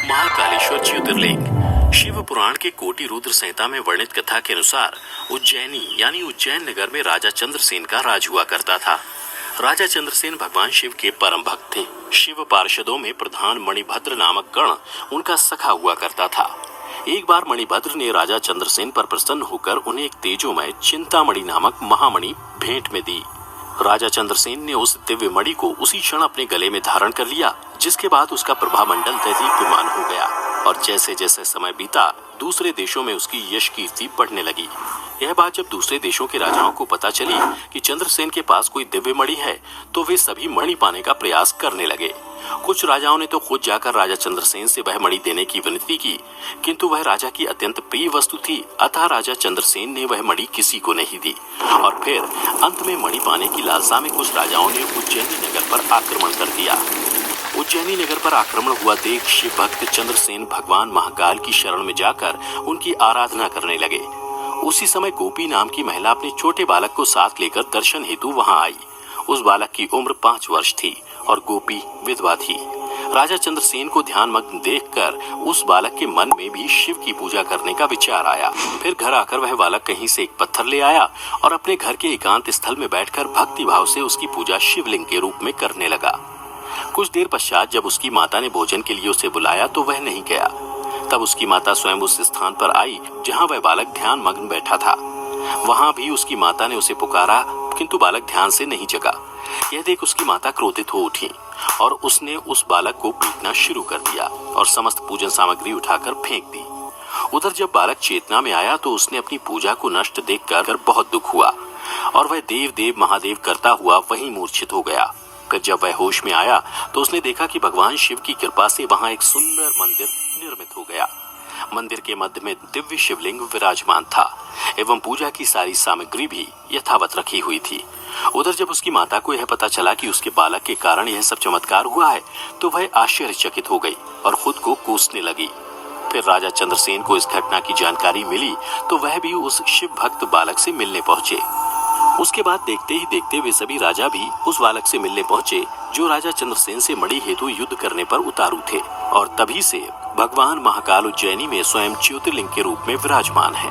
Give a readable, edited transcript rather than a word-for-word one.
महाकालेश्वर ज्योतिर्लिंग शिव पुराण के कोटि रुद्र संहिता में वर्णित कथा के अनुसार उज्जैनी यानी उज्जैन नगर में राजा चंद्रसेन का राज हुआ करता था। राजा चंद्रसेन भगवान शिव के परम भक्त थे। शिव पार्षदों में प्रधान मणिभद्र नामक गण उनका सखा हुआ करता था। एक बार मणिभद्र ने राजा चंद्रसेन पर प्रसन्न होकर उन्हें एक तेजोमय चिंतामणि नामक महामणि भेंट में दी। राजा चंद्रसेन ने उस दिव्य मणि को उसी क्षण अपने गले में धारण कर लिया, जिसके बाद उसका प्रभामंडल दैदीप्यमान हो गया और जैसे जैसे समय बीता दूसरे देशों में उसकी यश कीर्ति बढ़ने लगी। यह बात जब दूसरे देशों के राजाओं को पता चली कि चंद्रसेन के पास कोई दिव्य मणि है, तो वे सभी मणि पाने का प्रयास करने लगे। कुछ राजाओं ने तो खुद जाकर राजा चंद्रसेन से वह मणि देने की विनती की, किंतु वह राजा की अत्यंत प्रिय वस्तु थी, अतः राजा चंद्रसेन ने वह मणि किसी को नहीं दी। और फिर अंत में मणि पाने की लालसा में कुछ राजाओं ने उज्जैनी नगर पर आक्रमण कर दिया। उज्जैनी नगर पर आक्रमण हुआ देख शिव भक्त चंद्रसेन भगवान महाकाल की शरण में जाकर उनकी आराधना करने लगे। उसी समय गोपी नाम की महिला अपने छोटे बालक को साथ लेकर दर्शन हेतु वहां आई। उस बालक की उम्र 5 वर्ष थी और गोपी विधवा थी। राजा चंद्रसेन को ध्यानमग्न देखकर उस बालक के मन में भी शिव की पूजा करने का विचार आया। फिर घर आकर वह बालक कहीं से एक पत्थर ले आया और अपने घर के एकांत स्थल में बैठकर भक्ति भाव से उसकी पूजा शिवलिंग के रूप में करने लगा। कुछ देर पश्चात जब उसकी माता ने भोजन के लिए उसे बुलाया तो वह नहीं गया। तब उसकी माता स्वयं उस स्थान पर आई जहां वह बालक ध्यान मग्न बैठा था। वहां भी उसकी माता ने उसे पुकारा, किंतु बालक ध्यान से नहीं जगा। यह देख उसकी माता क्रोधित हो उठी और उसने उस बालक को पीटना शुरू कर दिया और समस्त पूजन सामग्री उठाकर फेंक दी। उधर जब बालक चेतना में आया तो उसने अपनी पूजा को नष्ट देखकर बहुत दुख हुआ और वह देव देव महादेव करता हुआ वहीं मूर्छित हो गया। फिर जब वह होश में आया तो उसने देखा कि भगवान शिव की कृपा से वहां एक सुंदर मंदिर निर्मित हो गया। मंदिर के मध्य में दिव्य शिवलिंग विराजमान था एवं पूजा की सारी सामग्री भी यथावत रखी हुई थी। उधर जब उसकी माता को यह पता चला कि उसके बालक के कारण यह सब चमत्कार हुआ है, तो वह आश्चर्यचकित हो गई और खुद को कोसने लगी। फिर राजा चंद्रसेन को इस घटना की जानकारी मिली तो वह भी उस शिव भक्त बालक से मिलने पहुंचे। उसके बाद देखते ही देखते वे सभी राजा भी उस बालक से मिलने पहुंचे जो राजा चंद्रसेन से मणि हेतु युद्ध करने पर उतारू थे। और तभी से भगवान महाकाल उज्जैनी में स्वयं ज्योतिर्लिंग के रूप में विराजमान है।